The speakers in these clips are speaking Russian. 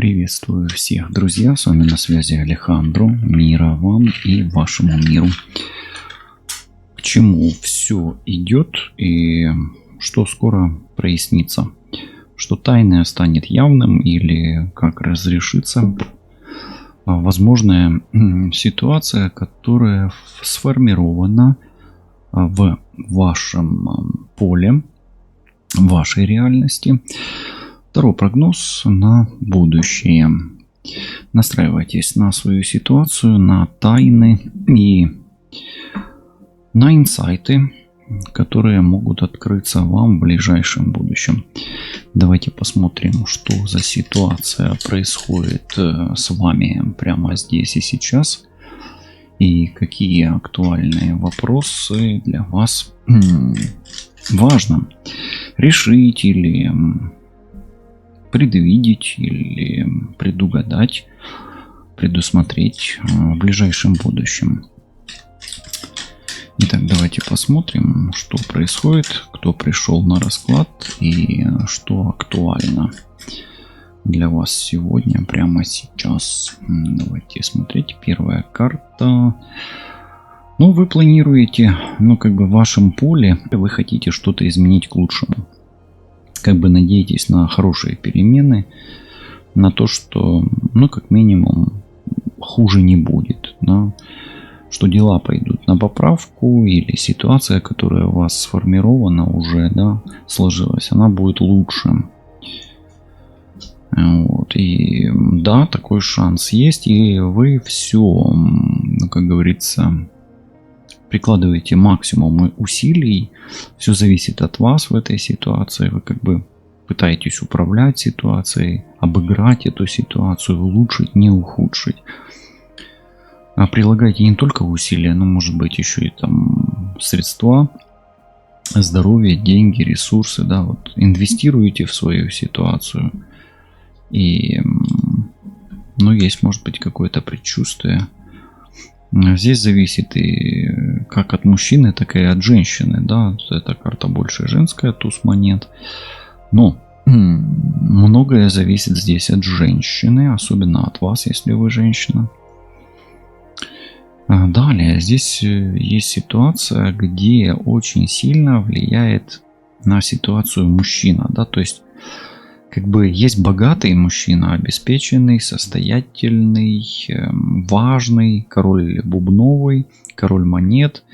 Приветствую всех, друзья! С вами на связи Алехандро. Мира вам и вашему миру. К чему все идет и что скоро прояснится? Что тайное станет явным или как разрешится возможная ситуация, которая сформирована в вашем поле, в вашей реальности. Второй прогноз на будущее. Настраивайтесь на свою ситуацию, на тайны и на инсайты, которые могут открыться вам в ближайшем будущем. Давайте посмотрим, что за ситуация происходит с вами прямо здесь и сейчас. И какие актуальные вопросы для вас важно решить или предвидеть или предугадать, предусмотреть в ближайшем будущем. Итак, давайте посмотрим, что происходит, кто пришел на расклад и что актуально для вас сегодня, прямо сейчас. Давайте смотреть. Первая карта. Вы планируете, в вашем поле, вы хотите что-то изменить к лучшему. Надеетесь на хорошие перемены, на то, что, как минимум, хуже не будет, да? Что дела пойдут на поправку, или ситуация, которая у вас сформирована уже, да, сложилась, она будет лучше. И да, такой шанс есть, и вы все, как говорится, прикладываете максимум усилий, все зависит от вас в этой ситуации, вы пытаетесь управлять ситуацией, обыграть эту ситуацию, улучшить, не ухудшить. А прилагайте не только усилия, но может быть еще и средства, здоровье, деньги, ресурсы, да, инвестируете в свою ситуацию. И, есть, может быть, какое-то предчувствие. Здесь зависит и как от мужчины, так и от женщины, да, эта карта больше женская, туз монет. Но многое зависит здесь от женщины, особенно от вас, если вы женщина. Далее, здесь есть ситуация, где очень сильно влияет на ситуацию мужчина, да, то есть есть богатый мужчина, обеспеченный, состоятельный, важный, король бубновый, король монет,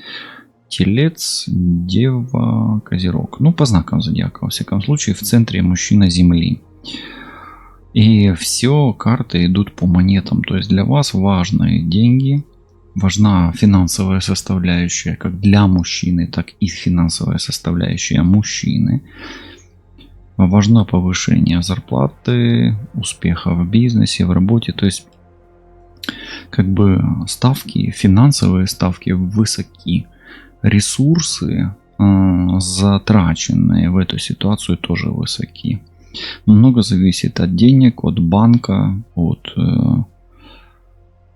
телец, дева, козерог. По знакам зодиака, во всяком случае, в центре мужчина Земли. И все карты идут по монетам. То есть для вас важны деньги, важна финансовая составляющая, как для мужчины, так и финансовая составляющая мужчины. Важно повышение зарплаты, успеха в бизнесе, в работе. То есть, ставки, финансовые ставки высоки. Ресурсы, затраченные в эту ситуацию, тоже высоки. Много зависит от денег, от банка, от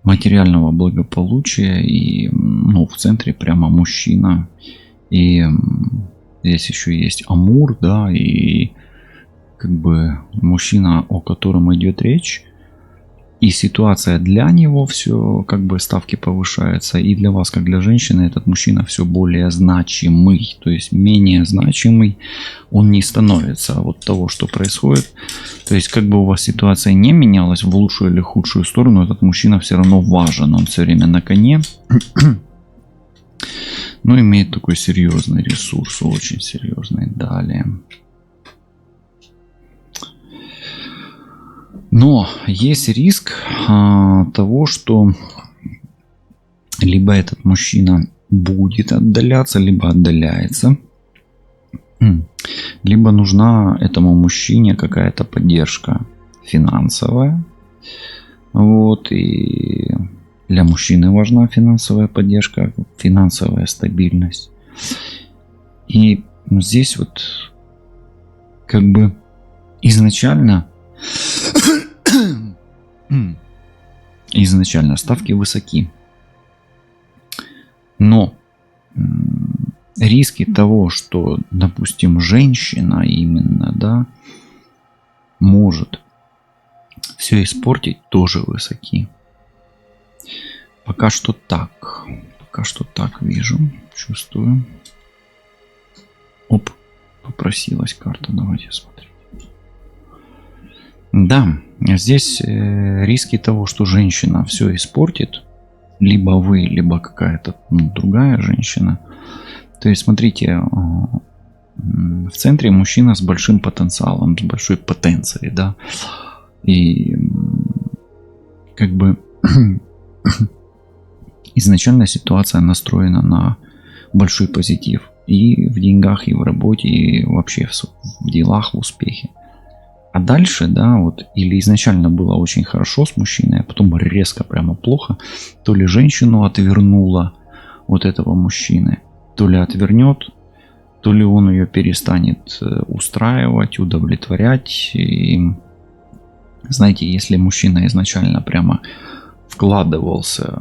материального благополучия. И в центре прямо мужчина. И здесь еще есть Амур, да, и мужчина, о котором идет речь, и ситуация для него все, ставки повышаются, и для вас, как для женщины, этот мужчина все более значимый, то есть менее значимый он не становится от того, что происходит. То есть у вас ситуация не менялась в лучшую или худшую сторону, этот мужчина все равно важен, он все время на коне, но имеет такой серьезный ресурс, очень серьезный. Далее. Но есть риск того, что либо этот мужчина будет отдаляться, либо отдаляется, либо нужна этому мужчине какая-то поддержка финансовая. И для мужчины важна финансовая поддержка, финансовая стабильность. И здесь изначально ставки высоки. Но риски того, что, допустим, женщина именно, да, может все испортить тоже высоки. Пока что так. Пока что так вижу, чувствую. Оп, попросилась карта, давайте смотреть. Да, здесь риски того, что женщина все испортит. Либо вы, либо какая-то другая женщина. То есть, смотрите, в центре мужчина с большим потенциалом, с большой потенцией, да. И как бы изначально ситуация настроена на большой позитив. И в деньгах, и в работе, и вообще в делах, в успехе. А дальше, да, вот, или изначально было очень хорошо с мужчиной, а потом резко прямо плохо, то ли женщину отвернула вот этого мужчины, то ли отвернет, то ли он ее перестанет устраивать, удовлетворять. И, знаете, если мужчина изначально прямо вкладывался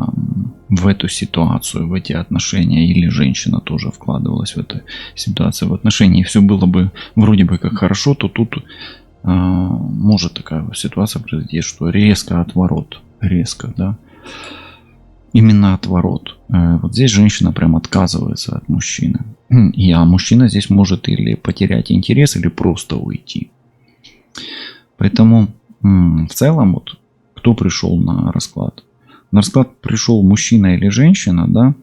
в эту ситуацию, в эти отношения, или женщина тоже вкладывалась в эту ситуацию, в отношения, и все было бы вроде бы как хорошо, то тут может такая ситуация произойти, что резко отворот, резко, да, именно отворот. Вот здесь женщина прям отказывается от мужчины, а мужчина здесь может или потерять интерес, или просто уйти. Поэтому в целом вот кто пришел на расклад? На расклад пришел мужчина или женщина, да?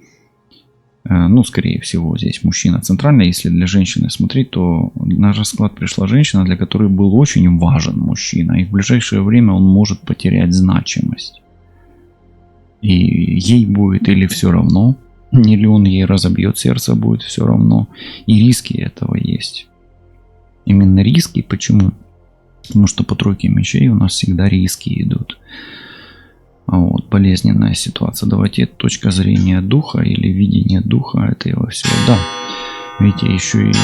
Ну, скорее всего, здесь мужчина центральный. Если для женщины смотреть, то на расклад пришла женщина, для которой был очень важен мужчина. И в ближайшее время он может потерять значимость. И ей будет или все равно, или он ей разобьет сердце, будет все равно. И риски этого есть. Именно риски. Почему? Потому что по тройке мечей у нас всегда риски идут. Вот, болезненная ситуация. Давайте точка зрения духа или видение духа этого всего. Да, видите, еще и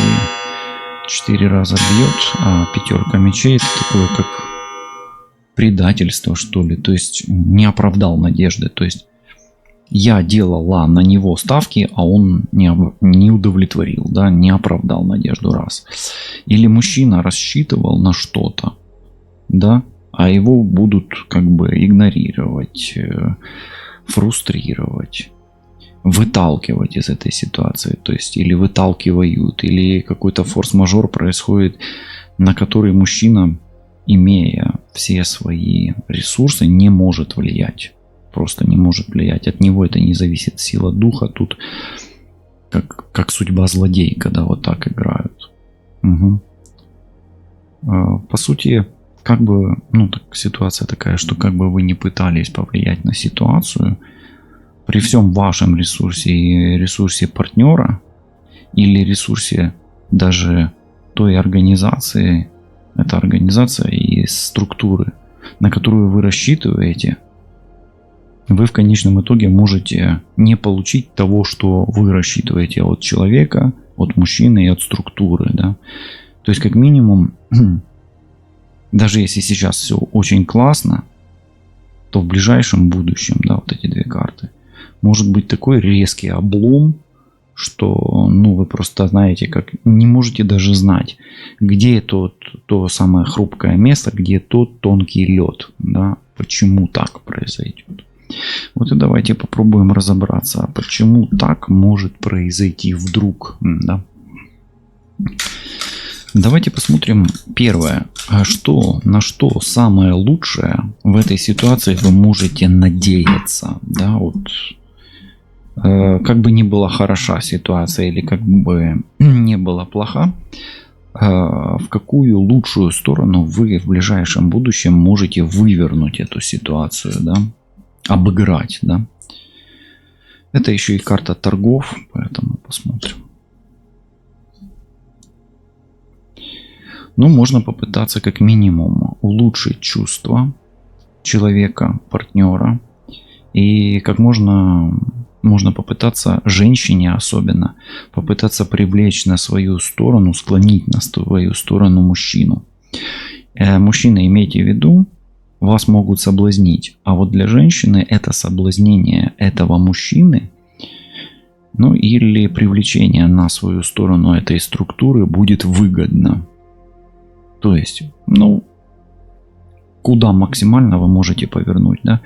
4 раза бьет, а пятерка мечей это такое как предательство, что ли. То есть не оправдал надежды. То есть я делала на него ставки, а он не удовлетворил, да, не оправдал надежду раз. Или мужчина рассчитывал на что-то, да, а его будут как бы игнорировать, фрустрировать, выталкивать из этой ситуации. То есть или выталкивают, или какой-то форс-мажор происходит, на который мужчина, имея все свои ресурсы, не может влиять. Просто не может влиять. От него это не зависит, сила духа. Тут как судьба злодейка, да, вот так играют. Угу. По сути, как бы, ну, так, ситуация такая, что как бы вы не пытались повлиять на ситуацию, при всем вашем ресурсе и ресурсе партнера, или ресурсе даже той организации, это организация и структуры, на которую вы рассчитываете, вы в конечном итоге можете не получить того, что вы рассчитываете от человека, от мужчины и от структуры, да. То есть, как минимум, даже если сейчас все очень классно, то в ближайшем будущем, да, вот эти две карты, может быть такой резкий облом, что, ну, вы просто знаете, как не можете даже знать, где то самое хрупкое место, где тот тонкий лед, да, почему так произойдет. Вот и давайте попробуем разобраться, почему так может произойти вдруг, да. Давайте посмотрим первое, на что самое лучшее в этой ситуации вы можете надеяться, да, вот. Как бы ни была хороша ситуация или как бы не была плоха, в какую лучшую сторону вы в ближайшем будущем можете вывернуть эту ситуацию, да, обыграть, да. Это еще и карта торгов, поэтому посмотрим. Ну, можно попытаться как минимум улучшить чувства человека, партнера. И как можно попытаться, женщине особенно, попытаться привлечь на свою сторону, склонить на свою сторону мужчину. Мужчина, имейте в виду, вас могут соблазнить. А вот для женщины это соблазнение этого мужчины, ну или привлечение на свою сторону этой структуры будет выгодно. То есть, ну, куда максимально вы можете повернуть, да?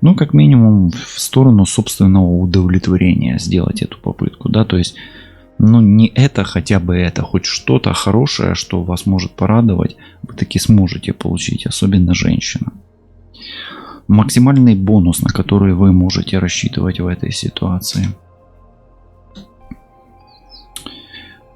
Ну, как минимум, в сторону собственного удовлетворения сделать эту попытку, да, то есть, ну, не это, хотя бы это, хоть что-то хорошее, что вас может порадовать, вы таки сможете получить, особенно женщина. Максимальный бонус, на который вы можете рассчитывать в этой ситуации.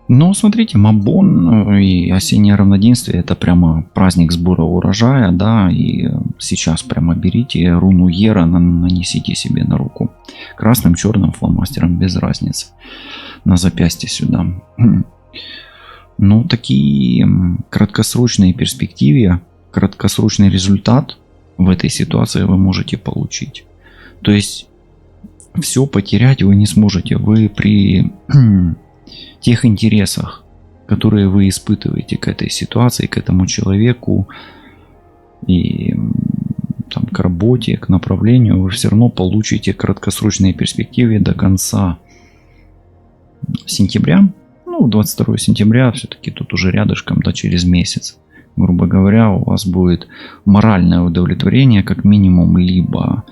Но смотрите, Мабон и осеннее равноденствие — это прямо праздник сбора урожая, да, и сейчас прямо берите руну Ера, нанесите себе на руку красным, черным фломастером, без разницы, на запястье сюда. Ну, такие краткосрочные перспективы, краткосрочный результат в этой ситуации вы можете получить. То есть все потерять вы не сможете. Вы при тех интересах, которые вы испытываете к этой ситуации, к этому человеку и там, к работе, к направлению, вы все равно получите краткосрочные перспективы до конца сентября. Ну, 22 сентября все-таки тут уже рядышком, да, через месяц. Грубо говоря, у вас будет моральное удовлетворение, как минимум, либо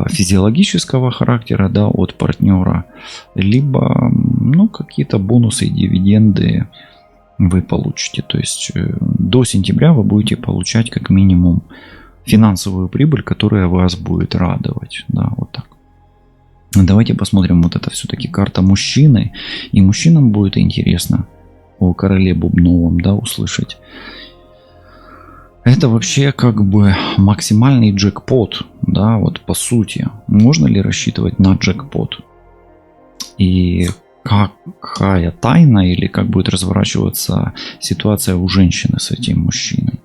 физиологического характера, да, от партнера, либо, ну, какие-то бонусы и дивиденды вы получите. То есть до сентября вы будете получать как минимум финансовую прибыль, которая вас будет радовать, да, вот так. Давайте посмотрим, вот это все-таки карта мужчины, и мужчинам будет интересно о короле Бубновом, да, услышать. Это вообще как бы максимальный джекпот, да, вот по сути. Можно ли рассчитывать на джекпот? И какая тайна или как будет разворачиваться ситуация у женщины с этим мужчиной?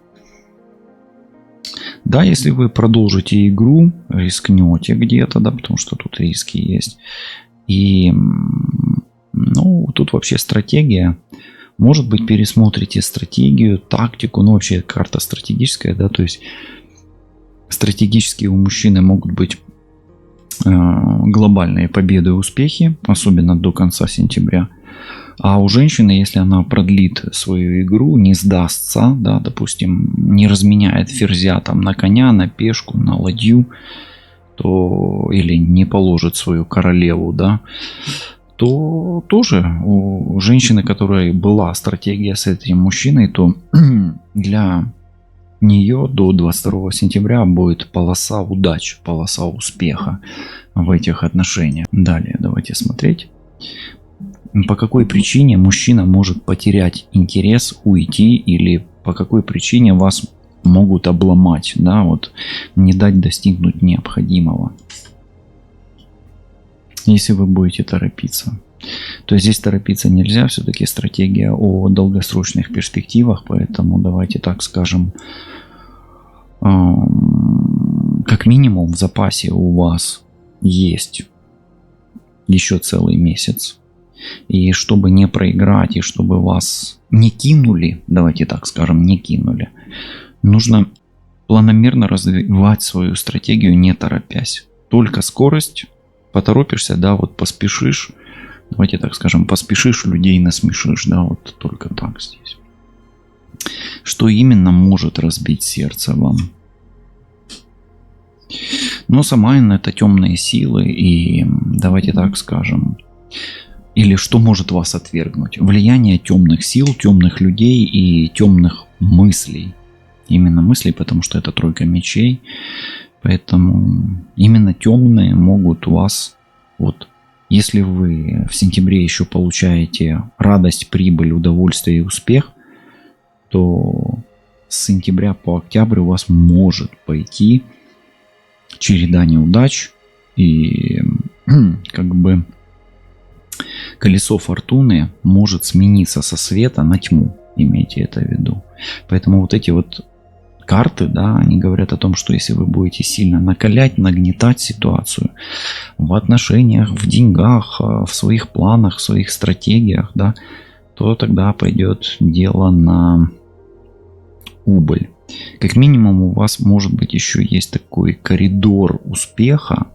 Да, если вы продолжите игру, рискнете где-то, да, потому что тут риски есть. И, ну, тут вообще стратегия. Может быть, пересмотрите стратегию, тактику, ну вообще карта стратегическая, да, то есть стратегически у мужчины могут быть глобальные победы и успехи, особенно до конца сентября. А у женщины, если она продлит свою игру, не сдастся, да, допустим, не разменяет ферзя там на коня, на пешку, на ладью, то или не положит свою королеву, да, то тоже у женщины, которой была стратегия с этим мужчиной, то для нее до 22 сентября будет полоса удач, полоса успеха в этих отношениях. Далее давайте смотреть. По какой причине мужчина может потерять интерес, уйти, или по какой причине вас могут обломать, да, вот не дать достигнуть необходимого, если вы будете торопиться. То есть здесь торопиться нельзя, все-таки стратегия о долгосрочных перспективах, поэтому давайте так скажем, как минимум в запасе у вас есть еще целый месяц. И чтобы не проиграть, и чтобы вас не кинули, давайте так скажем, не кинули, нужно планомерно развивать свою стратегию, не торопясь. Только скорость, поторопишься, да, вот поспешишь, давайте так скажем, поспешишь, людей насмешишь, да, вот только так здесь. Что именно может разбить сердце вам? Но самайн — это темные силы, и давайте так скажем, или что может вас отвергнуть? Влияние темных сил, темных людей и темных мыслей. Именно мыслей, потому что это тройка мечей. Поэтому именно темные могут вас, вот, если вы в сентябре еще получаете радость, прибыль, удовольствие и успех, то с сентября по октябрь у вас может пойти череда неудач, и как бы колесо фортуны может смениться со света на тьму, имейте это в виду. Поэтому вот эти вот карты, да, они говорят о том, что если вы будете сильно накалять, нагнетать ситуацию в отношениях, в деньгах, в своих планах, в своих стратегиях, да, то тогда пойдет дело на убыль. Как минимум у вас может быть еще есть такой коридор успеха,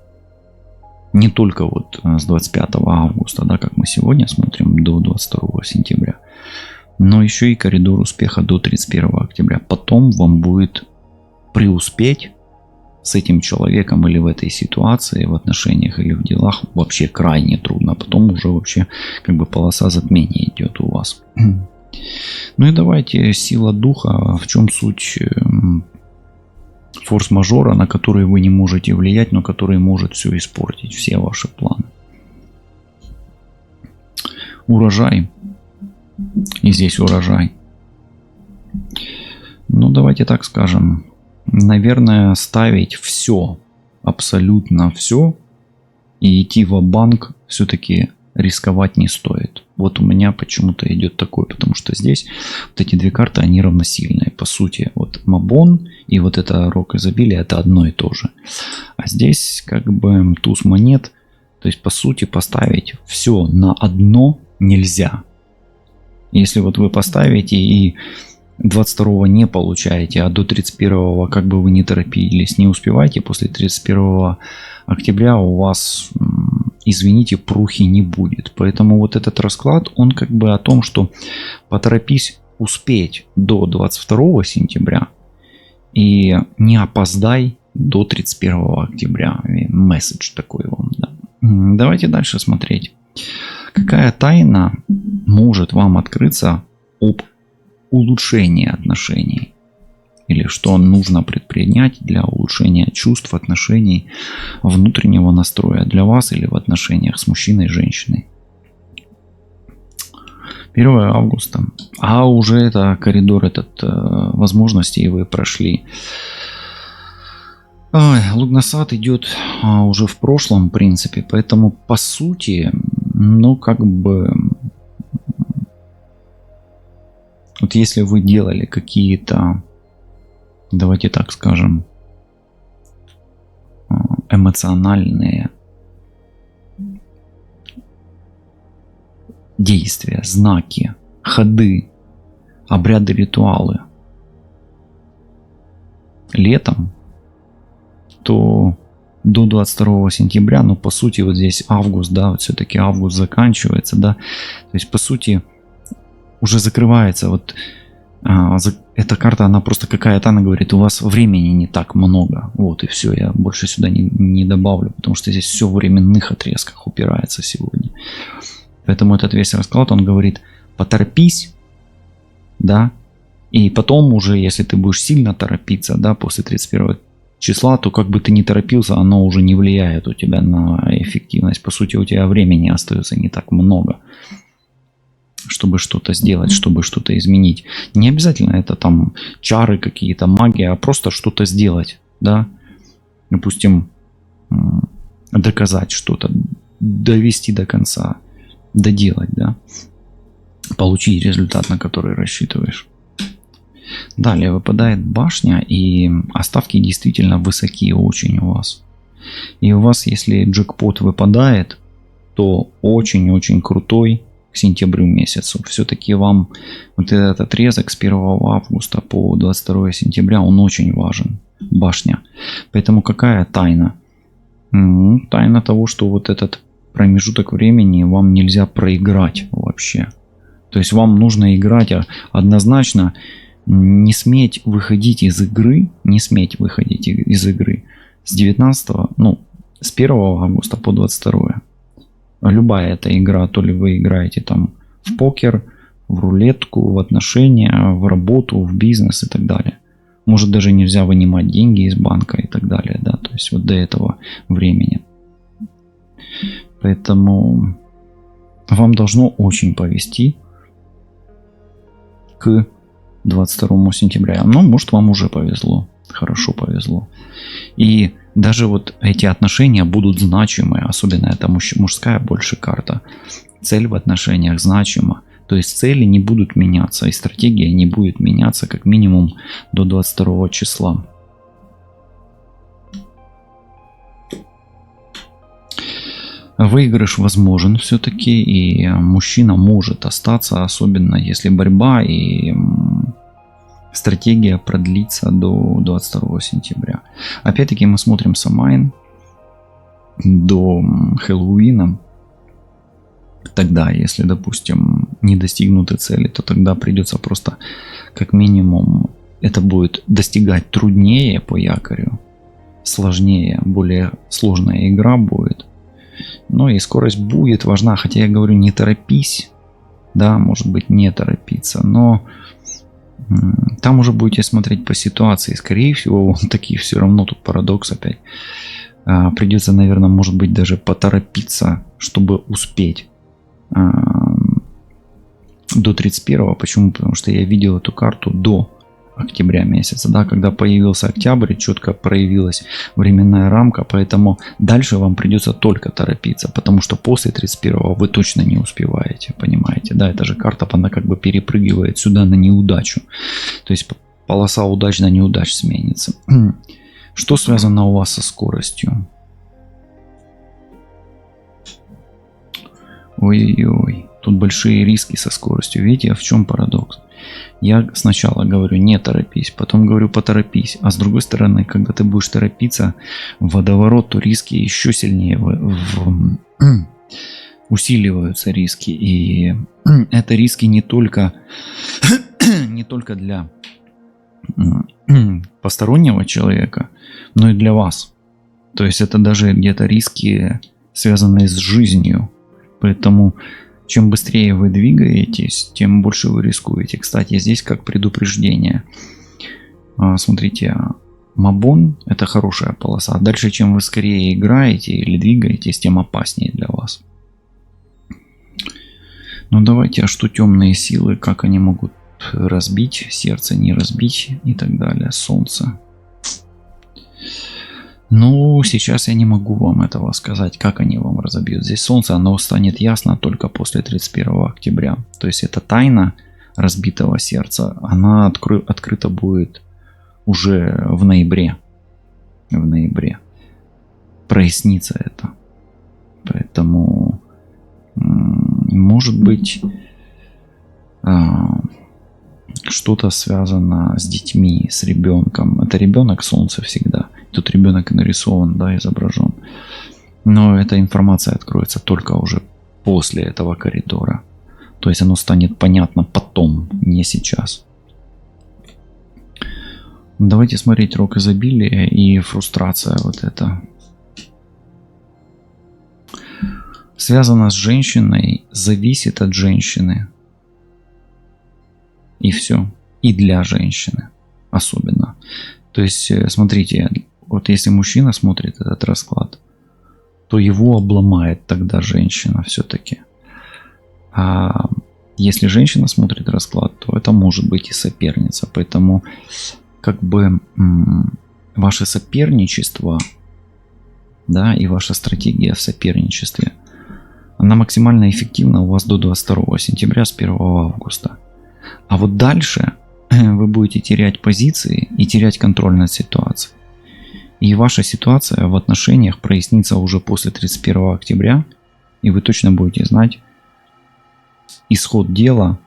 не только вот с 25 августа, да, как мы сегодня смотрим, до 22 сентября, но еще и коридор успеха до 31 октября. Потом вам будет преуспеть с этим человеком или в этой ситуации, в отношениях или в делах вообще крайне трудно. Потом уже вообще как бы полоса затмения идет у вас. Ну и давайте сила духа. В чем суть форс-мажора, на который вы не можете влиять, но который может все испортить, все ваши планы. Урожай. И здесь урожай. Ну, давайте так скажем. Наверное, ставить все, абсолютно все, и идти ва-банк все-таки рисковать не стоит. Вот у меня почему-то идет такое, потому что здесь вот эти две карты, они равносильные. По сути, вот Мабон и вот это Рок изобилия, это одно и то же. А здесь как бы туз монет. То есть, по сути, поставить все на одно нельзя. Если вот вы поставите и 22-го не получаете, а до 31-го, как бы вы ни торопились, не успеваете, после 31 октября у вас, извините, прухи не будет. Поэтому вот этот расклад, он как бы о том, что поторопись успеть до 22 сентября и не опоздай до 31 октября. Месседж такой вам. Да. Давайте дальше смотреть. Какая тайна может вам открыться об улучшении отношений? Или что нужно предпринять для улучшения чувств, отношений, внутреннего настроя для вас или в отношениях с мужчиной и женщиной? 1 августа. А уже это коридор этот возможностей вы прошли. Лугнасад идет уже в прошлом, в принципе. Поэтому, по сути, ну, как бы... Вот если вы делали какие-то, давайте так скажем, эмоциональные действия, знаки, ходы, обряды, ритуалы летом, то до 22 сентября, ну по сути вот здесь август, да, вот все-таки август заканчивается, да, то есть по сути уже закрывается вот эта карта, она просто какая-то, она говорит, у вас времени не так много, вот и все, я больше сюда не добавлю, потому что здесь все в временных отрезках упирается сегодня. Поэтому этот весь расклад, он говорит, поторопись, да, и потом уже, если ты будешь сильно торопиться, да, после 31 числа, то как бы ты ни торопился, оно уже не влияет у тебя на эффективность. По сути, у тебя времени остается не так много, чтобы что-то сделать, чтобы что-то изменить. Не обязательно это там чары какие-то, магия, а просто что-то сделать, да. Допустим, доказать что-то, довести до конца, доделать, да. Получить результат, на который рассчитываешь. Далее выпадает башня, и ставки действительно высокие очень у вас. И у вас, если джекпот выпадает, то очень-очень крутой к сентябрю месяцу. Все-таки вам вот этот отрезок с 1 августа по 22 сентября, он очень важен. Башня. Поэтому какая тайна? Тайна того, что вот этот промежуток времени вам нельзя проиграть вообще. То есть вам нужно играть однозначно. Не сметь выходить из игры, с 19, ну, с 1 августа по 22. Любая эта игра, то ли вы играете там в покер, в рулетку, в отношения, в работу, в бизнес и так далее. Может, даже нельзя вынимать деньги из банка и так далее, да, то есть вот до этого времени. Поэтому вам должно очень повезти к 22 сентября. Но может вам уже повезло. Хорошо повезло. И даже вот эти отношения будут значимые. Особенно это мужская больше карта. Цель в отношениях значима. То есть цели не будут меняться. И стратегия не будет меняться как минимум до 22 числа. Выигрыш возможен все-таки. И мужчина может остаться. Особенно если борьба и стратегия продлится до 22 сентября. Опять-таки мы смотрим Самайн до Хэллоуина. Тогда, если, допустим, не достигнуты цели, то тогда придется просто как минимум это будет достигать труднее по якорю, сложнее, более сложная игра будет. Но и скорость будет важна, хотя я говорю, не торопись, да, может быть, не торопиться, но там уже будете смотреть по ситуации. Скорее всего, вот такие все равно, тут парадокс опять. Придется, наверное, может быть, даже поторопиться, чтобы успеть до 31. Почему? Потому что я видел эту карту до октября месяца, да, когда появился октябрь, четко проявилась временная рамка, поэтому дальше вам придется только торопиться, потому что после 31 вы точно не успеваете, понимаете, да, эта же карта, она как бы перепрыгивает сюда на неудачу, то есть полоса удач на неудач сменится. Что связано у вас со скоростью? Ой-ой-ой, тут большие риски со скоростью, видите, в чем парадокс? Я сначала говорю не торопись, потом говорю поторопись, а с другой стороны, когда ты будешь торопиться в водоворот, то риски еще сильнее усиливаются риски, и это риски не только для постороннего человека, но и для вас. То есть это даже где-то риски, связанные с жизнью, поэтому чем быстрее вы двигаетесь, тем больше вы рискуете. Кстати, здесь как предупреждение. Смотрите, Мабон – это хорошая полоса. Дальше, чем вы скорее играете или двигаетесь, тем опаснее для вас. Ну давайте, а что темные силы, как они могут разбить сердце, не разбить и так далее. Солнце. Ну, сейчас я не могу вам этого сказать, как они вам разобьют. Здесь солнце, оно станет ясно только после 31 октября. То есть эта тайна разбитого сердца, она открыта будет уже в ноябре. В ноябре. Прояснится это. Поэтому, может быть, что-то связано с детьми, с ребенком. Это ребенок солнце всегда. Тут ребенок нарисован, да, изображен. Но эта информация откроется только уже после этого коридора. То есть оно станет понятно потом, не сейчас. Давайте смотреть рок изобилия и фрустрация вот это. Связано с женщиной, зависит от женщины. И все. И для женщины особенно. То есть, смотрите, вот если мужчина смотрит этот расклад, то его обломает тогда женщина все-таки. А если женщина смотрит расклад, то это может быть и соперница. Поэтому как бы ваше соперничество, да, и ваша стратегия в соперничестве, она максимально эффективна у вас до 22 сентября с 1 августа. А вот дальше вы будете терять позиции и терять контроль над ситуацией. И ваша ситуация в отношениях прояснится уже после 31 октября, и вы точно будете знать исход дела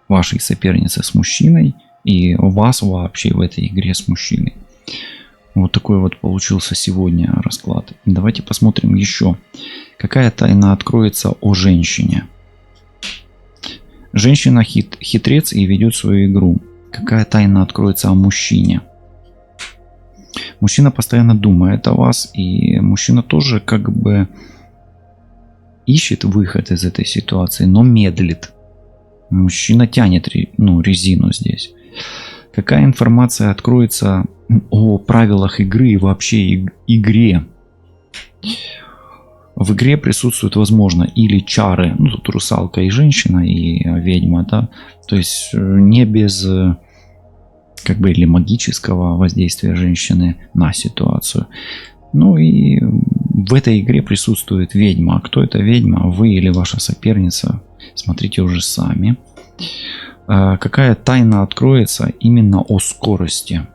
вашей соперницы с мужчиной и вас вообще в этой игре с мужчиной. Вот такой вот получился сегодня расклад. Давайте посмотрим еще, какая тайна откроется о женщине. Женщина хитрец и ведет свою игру. Какая тайна откроется о мужчине? Мужчина постоянно думает о вас, и мужчина тоже как бы ищет выход из этой ситуации, но медлит. Мужчина тянет резину здесь. Какая информация откроется о правилах игры и вообще игре? В игре присутствуют, возможно, или чары, ну тут русалка и женщина, и ведьма, да, то есть не без как бы или магического воздействия женщины на ситуацию. Ну и в этой игре присутствует ведьма. А кто это ведьма? Вы или ваша соперница? Смотрите уже сами. Какая тайна откроется именно о скорости?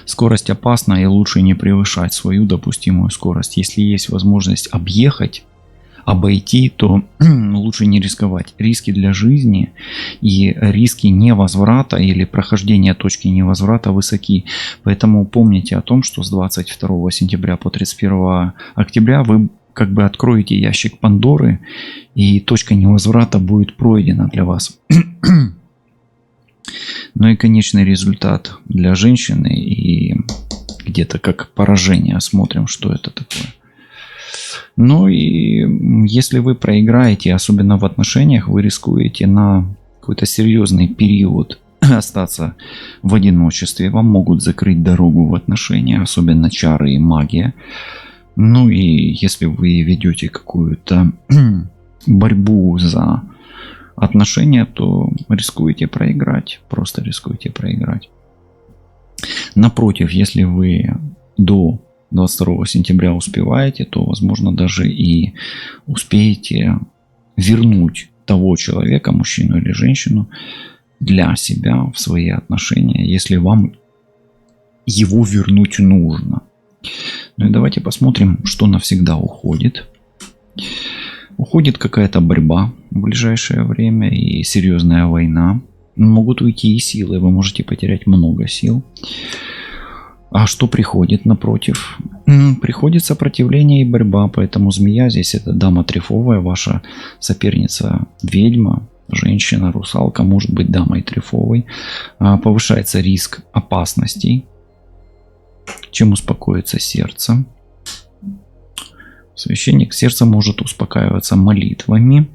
Скорость опасна, и лучше не превышать свою допустимую скорость. Если есть возможность обойти, то лучше не рисковать. Риски для жизни и риски невозврата или прохождения точки невозврата высоки. Поэтому помните о том, что с 22 сентября по 31 октября вы как бы откроете ящик Пандоры, и точка невозврата будет пройдена для вас. Ну и конечный результат для женщины и где-то как поражение. Смотрим, что это такое. Ну и если вы проиграете, особенно в отношениях, вы рискуете на какой-то серьезный период остаться в одиночестве. Вам могут закрыть дорогу в отношения, особенно чары и магия. Ну и если вы ведете какую-то борьбу за отношения, то рискуете проиграть. Просто рискуете проиграть. Напротив, если вы до 22 сентября успеваете, то, возможно, даже и успеете вернуть того человека, мужчину или женщину, для себя в свои отношения, если вам его вернуть нужно. Ну и давайте посмотрим, что навсегда уходит. Уходит какая-то борьба в ближайшее время и серьезная война. Могут уйти и силы, вы можете потерять много сил. А что приходит напротив? Приходит сопротивление и борьба, поэтому змея здесь это дама трефовая, ваша соперница ведьма, женщина, русалка, может быть дамой трефовой. Повышается риск опасностей, чем успокоится сердце. Священник сердца может успокаиваться молитвами,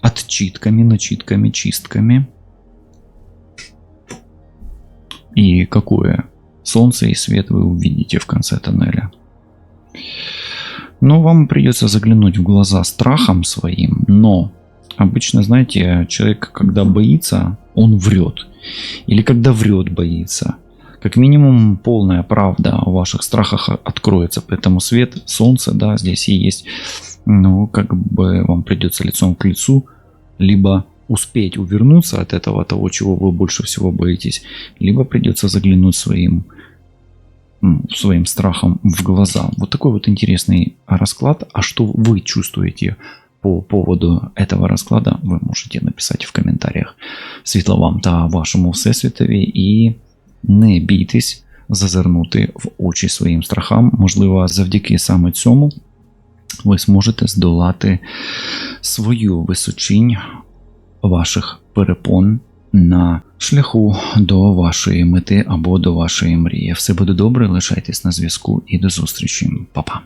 отчитками, начитками, чистками. И какое солнце и свет вы увидите в конце тоннеля. Но вам придется заглянуть в глаза страхом своим, но обычно, знаете, человек, когда боится, он врет. Или когда врет, боится. Как минимум, полная правда о ваших страхах откроется. Поэтому свет, солнце, да, здесь и есть. Ну, как бы вам придется лицом к лицу либо успеть увернуться от этого, того, чего вы больше всего боитесь, либо придется заглянуть своим страхом в глаза. Вот такой вот интересный расклад. А что вы чувствуете по поводу этого розкладу, ви можете написати в коментарях. Світла вам та вашому всесвітові, і не бійтесь зазирнути в очі своїм страхам. Можливо, завдяки саме цьому ви зможете здолати свою височинь ваших перепон на шляху до вашої мети або до вашої мрії. Все буде добре, лишайтесь на зв'язку і до зустрічі. Па-па.